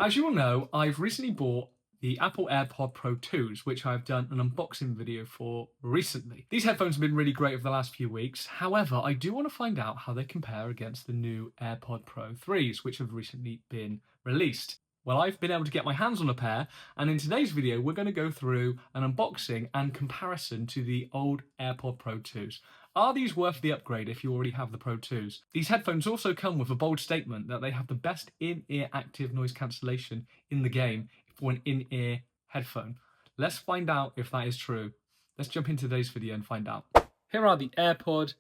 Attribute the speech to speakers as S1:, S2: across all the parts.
S1: As you all know, I've recently bought the Apple AirPod Pro 2s, which I've done an unboxing video for recently. These headphones have been really great over the last few weeks. However, I do want to find out how they compare against the new AirPod Pro 3s, which have recently been released. Well, I've been able to get my hands on a pair, and in today's video, we're going to go through an unboxing and comparison to the old AirPod Pro 2s. Are these worth the upgrade if you already have the Pro 2s? These headphones also come with a bold statement that they have the best in-ear active noise cancellation in the game for an in-ear headphone. Let's find out if that is true. Let's jump into today's video and find out. Here are the AirPod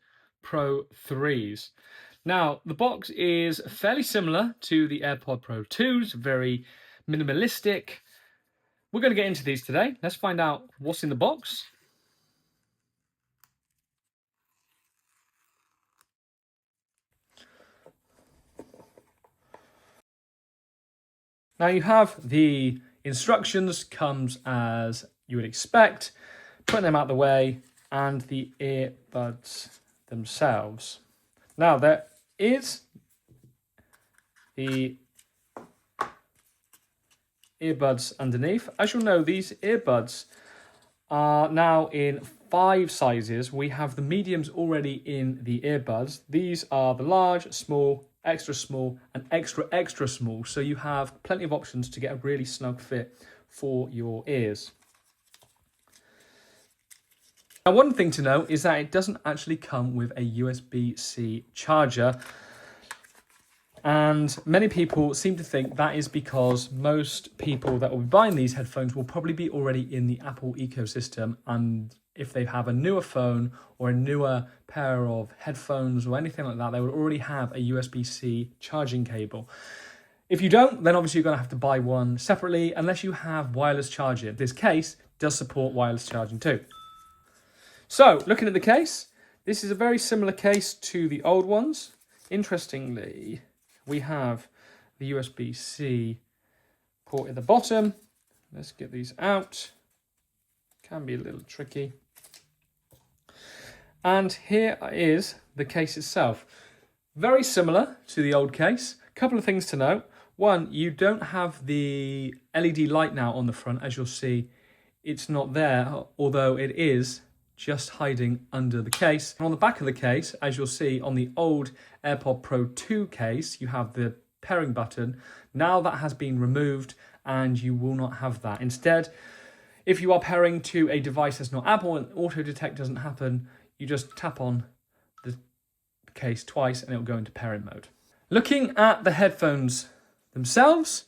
S1: Pro 3s. Now, the box is fairly similar to the AirPod Pro 2s, very minimalistic. We're going to get into these today. Let's find out what's in the box. Now you have the instructions, comes as you would expect, putting them out the way, and the earbuds themselves. Now there is the earbuds underneath. As you'll know, these earbuds are now in 5 sizes. We have the mediums already in the earbuds. These are the large, small, extra small, and extra small. So you have plenty of options to get a really snug fit for your ears. Now, one thing to note is that it doesn't actually come with a USB-C charger. And many people seem to think that is because most people that will be buying these headphones will probably be already in the Apple ecosystem, and if they have a newer phone or a newer pair of headphones or anything like that, they would already have a USB-C charging cable. If you don't, then obviously you're going to have to buy one separately unless you have wireless charging. This case does support wireless charging too. So, looking at the case, this is a very similar case to the old ones. Interestingly, we have the USB-C port at the bottom. Let's get these out. Can be a little tricky. And here is the case itself. Very similar to the old case. A couple of things to note. One, you don't have the LED light now on the front. As you'll see, it's not there, although it is just hiding under the case. And on the back of the case, as you'll see on the old AirPod Pro 2 case, you have the pairing button. Now that has been removed and you will not have that. Instead, if you are pairing to a device that's not Apple and auto detect doesn't happen, you just tap on the case twice and it will go into pairing mode. Looking at the headphones themselves,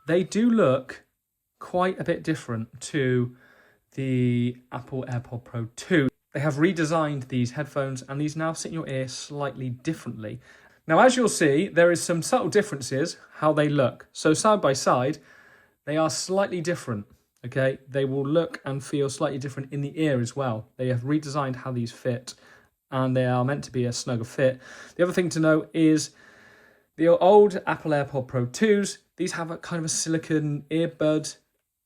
S1: they do look quite a bit different to the Apple AirPod Pro 2. They have redesigned these headphones and these now sit in your ear slightly differently. Now, as you'll see, there is some subtle differences how they look. So side by side, they are slightly different. Okay, they will look and feel slightly different in the ear as well. They have redesigned how these fit and they are meant to be a snugger fit. The other thing to note is the old Apple AirPod Pro 2s, these have a kind of a silicone earbud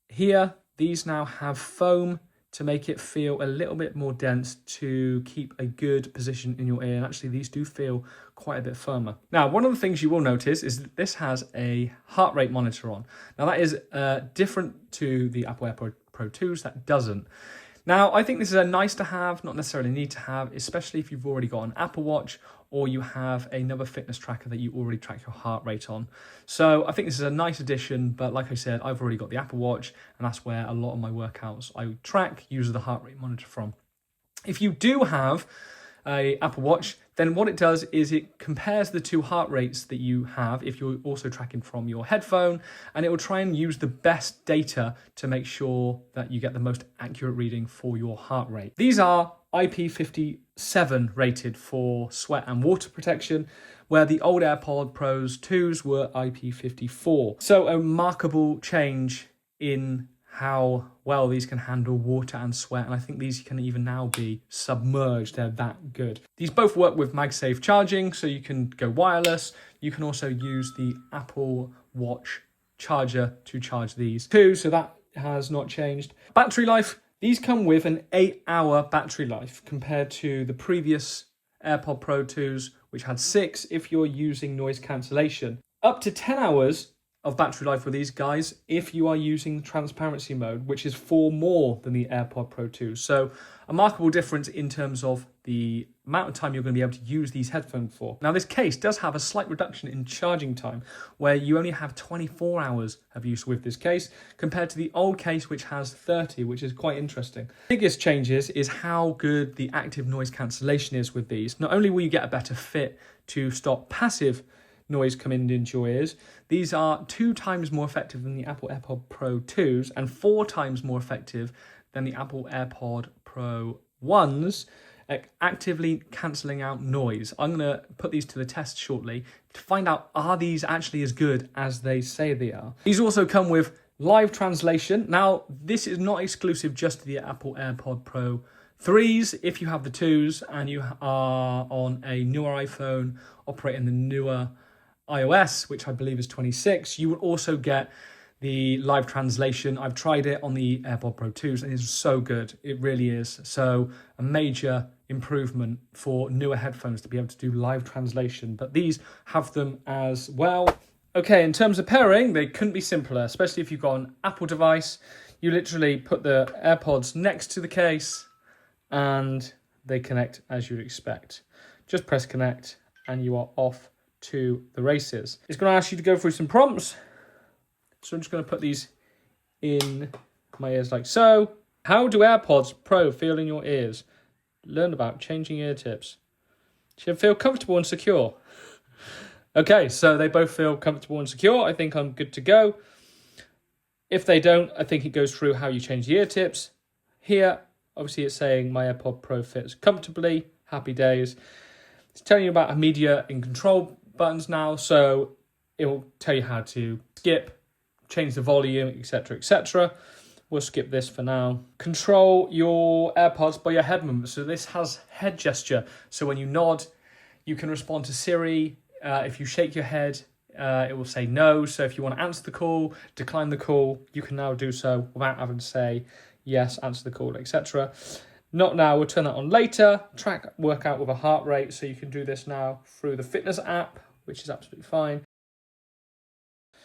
S1: here. These now have foam to make it feel a little bit more dense to keep a good position in your ear. And actually, these do feel quite a bit firmer. Now, one of the things you will notice is that this has a heart rate monitor on. Now, that is different to the Apple AirPod Pro 2s. That doesn't. Now, I think this is a nice to have, not necessarily need to have, especially if you've already got an Apple Watch or you have another fitness tracker that you already track your heart rate on. So I think this is a nice addition, but like I said, I've already got the Apple Watch and that's where a lot of my workouts I track use the heart rate monitor from. If you do have a Apple Watch, then what it does is it compares the two heart rates that you have if you're also tracking from your headphone, and it will try and use the best data to make sure that you get the most accurate reading for your heart rate. These are IP57 rated for sweat and water protection, where the old AirPod Pros 2s were IP54. So a remarkable change in how well these can handle water and sweat, and I think these can even now be submerged. They're that good. These both work with MagSafe charging, so you can go wireless. You can also use the Apple Watch charger to charge these too, so that has not changed. Battery life, these come with an 8-hour battery life compared to the previous AirPod Pro 2s, which had 6 if you're using noise cancellation. Up to 10 hours of battery life with these guys if you are using transparency mode, which is 4 more than the AirPod Pro 2. So a markable difference in terms of the amount of time you're going to be able to use these headphones for. Now, this case does have a slight reduction in charging time, where you only have 24 hours of use with this case, compared to the old case, which has 30, which is quite interesting. The biggest changes is how good the active noise cancellation is with these. Not only will you get a better fit to stop passive noise coming into your ears, these are 2 times more effective than the Apple AirPod Pro 2s and 4 times more effective than the Apple AirPod Pro 1s at actively cancelling out noise. I'm going to put these to the test shortly to find out, are these actually as good as they say they are. These also come with live translation. Now, this is not exclusive just to the Apple AirPod Pro 3s. If you have the 2s and you are on a newer iPhone operating the newer iOS, which I believe is 26, you will also get the live translation. I've tried it on the AirPod Pro 2s and it's so good. It really is. So a major improvement for newer headphones to be able to do live translation, but these have them as well. Okay, in terms of pairing, they couldn't be simpler, especially if you've got an Apple device. You literally put the AirPods next to the case and they connect as you'd expect. Just press connect and you are off to the races. It's going to ask you to go through some prompts. So I'm just going to put these in my ears like so. How do AirPods Pro feel in your ears? Learn about changing ear tips. Should feel comfortable and secure. Okay, so they both feel comfortable and secure. I think I'm good to go. If they don't, I think it goes through how you change the ear tips. Here, obviously it's saying my AirPod Pro fits comfortably. Happy days. It's telling you about a media and control buttons now, so it will tell you how to skip, change the volume, etc., etc. We'll skip this for now. Control your AirPods by your head movement. So this has head gesture. So when you nod, you can respond to Siri. If you shake your head, it will say no. So if you want to answer the call, decline the call, you can now do so without having to say yes, answer the call, etc. Not now, we'll turn that on later. Track workout with a heart rate. So you can do this now through the fitness app, which is absolutely fine.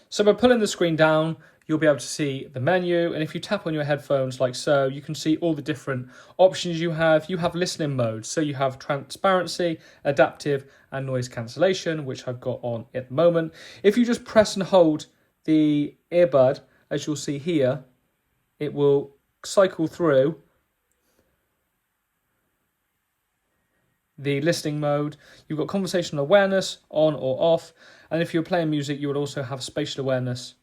S1: So by pulling the screen down, you'll be able to see the menu. And if you tap on your headphones like so, you can see all the different options you have. You have listening modes. So you have transparency, adaptive, and noise cancellation, which I've got on at the moment. If you just press and hold the earbud, as you'll see here, it will cycle through the listening mode. You've got conversational awareness on or off. And if you're playing music, you would also have spatial awareness.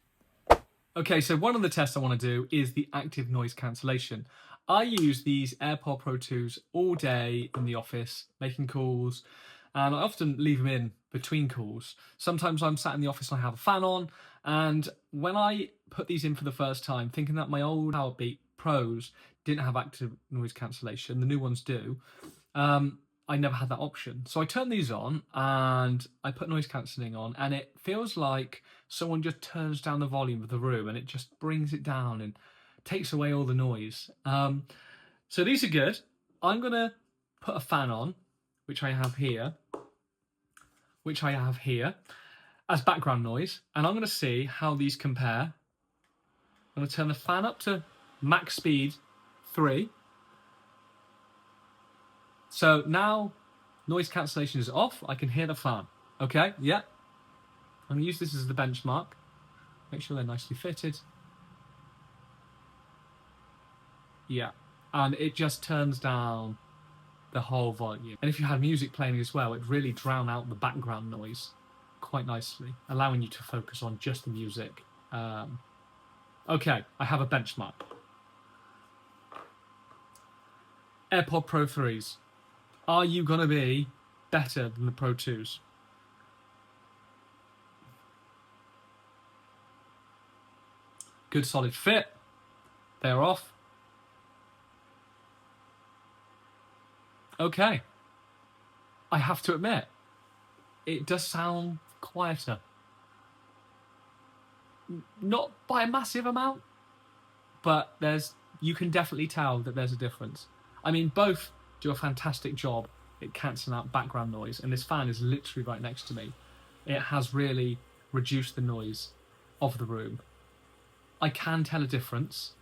S1: Okay, so one of the tests I want to do is the active noise cancellation. I use these AirPod Pro 2s all day in the office, making calls, and I often leave them in between calls. Sometimes I'm sat in the office and I have a fan on, and when I put these in for the first time, thinking that my old Powerbeat Pros didn't have active noise cancellation, the new ones do, I never had that option. So I turned these on and I put noise cancelling on, and it feels like someone just turns down the volume of the room and it just brings it down and takes away all the noise. So these are good. I'm going to put a fan on, which I have here, as background noise, and I'm going to see how these compare. I'm going to turn the fan up to max speed 3. So now noise cancellation is off. I can hear the fan. Okay, yeah. I'm going to use this as the benchmark. Make sure they're nicely fitted. Yeah, and it just turns down the whole volume. And if you had music playing as well, it really drown out the background noise quite nicely, allowing you to focus on just the music. Okay, I have a benchmark. AirPod Pro 3s. Are you going to be better than the Pro 2s? Good solid fit. They're off. Okay. I have to admit, it does sound quieter. Not by a massive amount, but you can definitely tell that there's a difference. I mean, both do a fantastic job at cancelling out background noise, and this fan is literally right next to me. It has really reduced the noise of the room, I can tell a difference.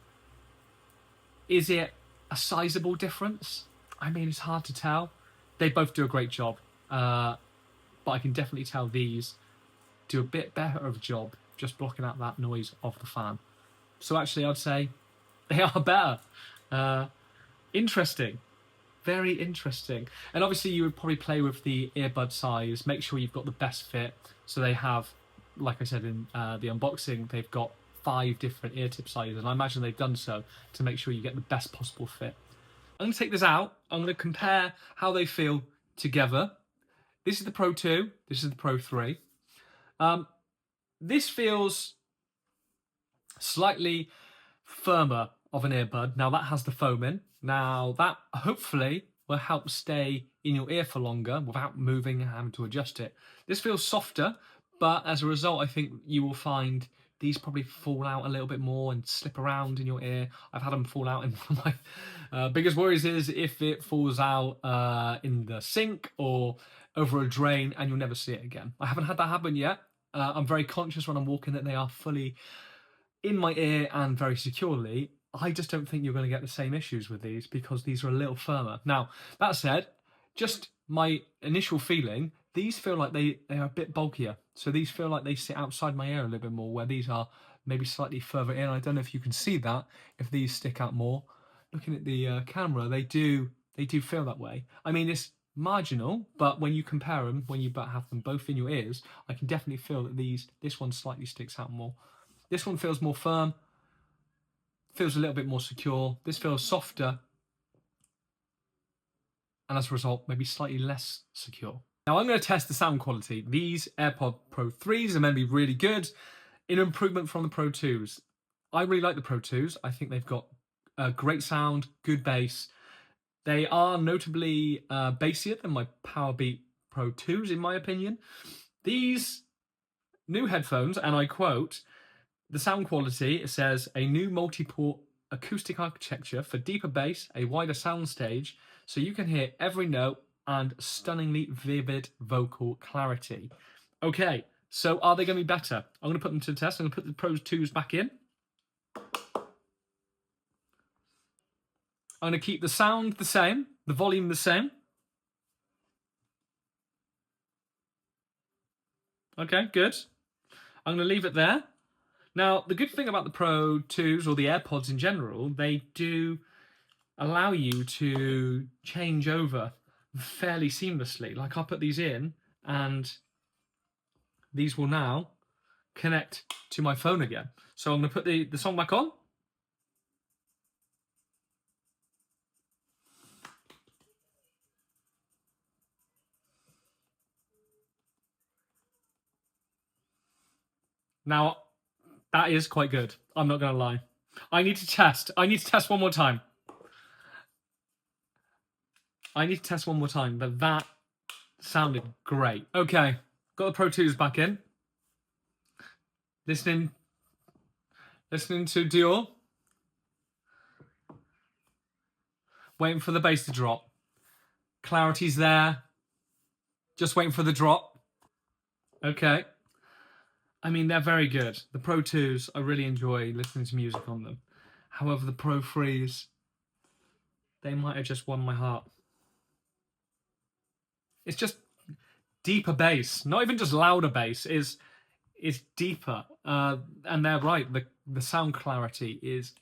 S1: Is it a sizable difference? I mean, it's hard to tell. They both do a great job, but I can definitely tell these do a bit better of a job just blocking out that noise of the fan. So actually, I'd say they are better. Interesting. Very interesting. And obviously you would probably play with the earbud size, make sure you've got the best fit. So they have, like I said in the unboxing, they've got 5 different ear tip sizes, and I imagine they've done so to make sure you get the best possible fit. I'm going to take this out. I'm going to compare how they feel together. This is the Pro 2. This is the Pro 3. This feels slightly firmer of an earbud. Now that has the foam in. Now that hopefully will help stay in your ear for longer without moving and having to adjust it. This feels softer, but as a result, I think you will find these probably fall out a little bit more and slip around in your ear. I've had them fall out, and one of my biggest worries is if it falls out in the sink or over a drain and you'll never see it again. I haven't had that happen yet. I'm very conscious when I'm walking that they are fully in my ear and very securely. I just don't think you're going to get the same issues with these because these are a little firmer. Now, that said, just my initial feeling, these feel like they are a bit bulkier. So these feel like they sit outside my ear a little bit more, where these are maybe slightly further in. I don't know if you can see that, if these stick out more. Looking at the camera, they do feel that way. I mean, it's marginal, but when you compare them, when you have them both in your ears, I can definitely feel that this one slightly sticks out more. This one feels more firm, feels a little bit more secure. This feels softer, and as a result, maybe slightly less secure. Now I'm going to test the sound quality. These AirPod Pro 3s are meant to be really good, in improvement from the Pro 2s. I really like the Pro 2s. I think they've got great sound, good bass. They are notably bassier than my Powerbeat Pro 2s, in my opinion. These new headphones, and I quote, the sound quality, it says, a new multi-port acoustic architecture for deeper bass, a wider soundstage, so you can hear every note, and stunningly vivid vocal clarity. Okay, so are they going to be better? I'm going to put them to the test. I'm going to put the Pro 2s back in. I'm going to keep the sound the same, the volume the same. Okay, good. I'm going to leave it there. Now, the good thing about the Pro 2s, or the AirPods in general, they do allow you to change over fairly seamlessly. Like, I'll put these in, and these will now connect to my phone again. So I'm going to put the song back on. Now, that is quite good. I'm not going to lie. I need to test one more time. But that sounded great. Okay, got the Pro 2s back in. Listening to Dior. Waiting for the bass to drop. Clarity's there. Just waiting for the drop. Okay. I mean, they're very good. The Pro 2s, I really enjoy listening to music on them. However, the Pro 3s, they might have just won my heart. It's just deeper bass. Not even just louder bass, is deeper. And they're right, the sound clarity is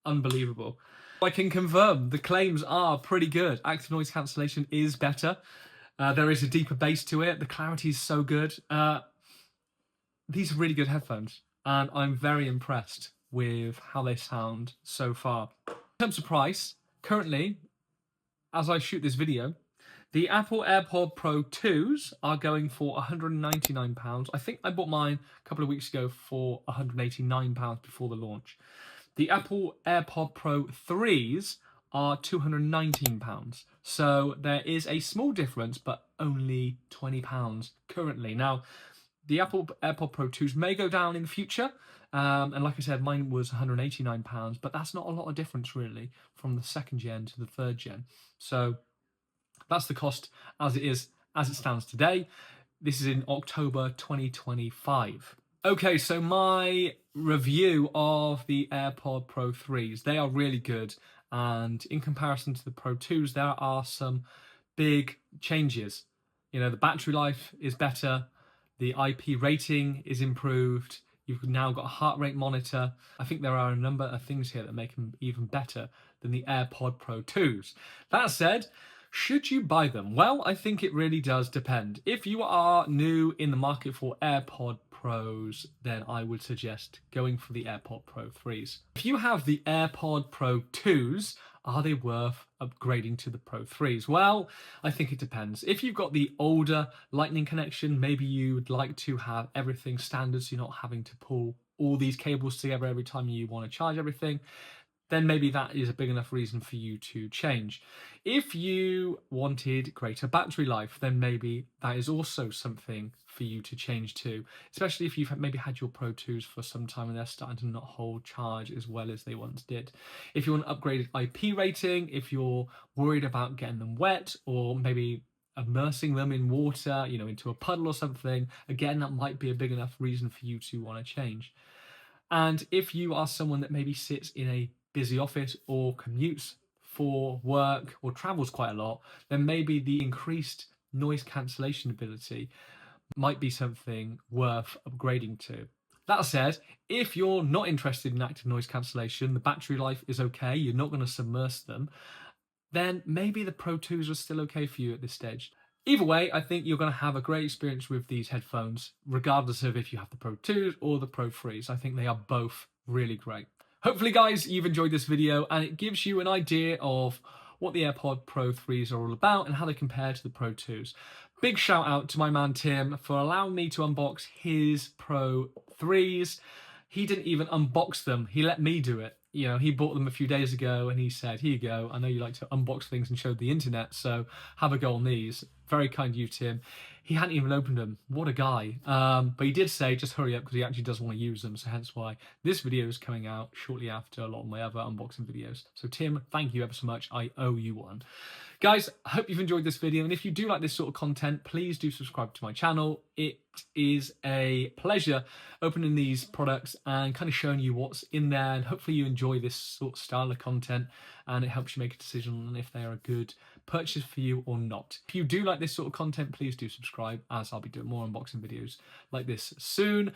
S1: unbelievable. I can confirm the claims are pretty good. Active Noise Cancellation is better. There is a deeper bass to it. The clarity is so good. These are really good headphones, and I'm very impressed with how they sound so far. In terms of price, currently, as I shoot this video, the Apple AirPod Pro 2s are going for £199. I think I bought mine a couple of weeks ago for £189 before the launch. The Apple AirPod Pro 3s are £219. So there is a small difference, but only £20 currently. Now, the Apple AirPod Pro 2s may go down in the future. And like I said, mine was £189, but that's not a lot of difference really from the 2nd gen to the 3rd gen. So that's the cost as it stands today. This is in October 2025. Okay, so my review of the AirPod Pro 3s, they are really good. And in comparison to the Pro 2s, there are some big changes. You know, the battery life is better, the IP rating is improved, you've now got a heart rate monitor. I think there are a number of things here that make them even better than the AirPod Pro 2s. That said, should you buy them? Well, I think it really does depend. If you are new in the market for AirPod Pros, then I would suggest going for the AirPod Pro 3s. If you have the AirPod Pro 2s, are they worth upgrading to the Pro 3s? Well, I think it depends. If you've got the older Lightning connection, maybe you would like to have everything standard so you're not having to pull all these cables together every time you want to charge everything, then maybe that is a big enough reason for you to change. If you wanted greater battery life, then maybe that is also something for you to change to, especially if you've maybe had your Pro 2s for some time and they're starting to not hold charge as well as they once did. If you want an upgraded IP rating, if you're worried about getting them wet or maybe immersing them in water, you know, into a puddle or something, again, that might be a big enough reason for you to want to change. And if you are someone that maybe sits in a busy office or commutes for work or travels quite a lot, then maybe the increased noise cancellation ability might be something worth upgrading to. That said, if you're not interested in active noise cancellation, the battery life is okay, you're not going to submerse them, then maybe the Pro 2s are still okay for you at this stage. Either way, I think you're going to have a great experience with these headphones, regardless of if you have the Pro 2s or the Pro 3s. I think they are both really great. Hopefully, guys, you've enjoyed this video and it gives you an idea of what the AirPod Pro 3s are all about and how they compare to the Pro 2s. Big shout out to my man Tim for allowing me to unbox his Pro 3s. He didn't even unbox them, he let me do it. You know, he bought them a few days ago and he said, here you go, I know you like to unbox things and show the internet, so have a go on these. Very kind of you, Tim. He hadn't even opened them. What a guy. But he did say, just hurry up because he actually does want to use them, so hence why this video is coming out shortly after a lot of my other unboxing videos. So Tim, thank you ever so much. I owe you one. Guys, I hope you've enjoyed this video, and if you do like this sort of content, please do subscribe to my channel. It is a pleasure opening these products and kind of showing you what's in there, and hopefully you enjoy this sort of style of content and it helps you make a decision on if they are a good purchase for you or not. If you do like this sort of content, please do subscribe, as I'll be doing more unboxing videos like this soon.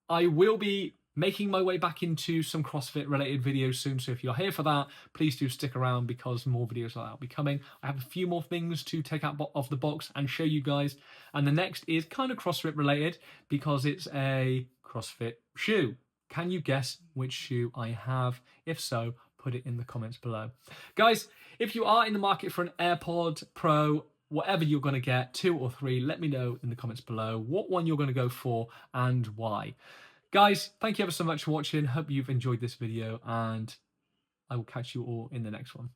S1: I will be making my way back into some CrossFit related videos soon, so if you're here for that, please do stick around because more videos like that will be coming. I have a few more things to take out of the box and show you guys, and the next is kind of CrossFit related because it's a CrossFit shoe. Can you guess which shoe I have? If so, put it in the comments below. Guys, if you are in the market for an AirPod Pro, whatever you're going to get, 2 or 3, let me know in the comments below what one you're going to go for and why. Guys, thank you ever so much for watching. Hope you've enjoyed this video and I will catch you all in the next one.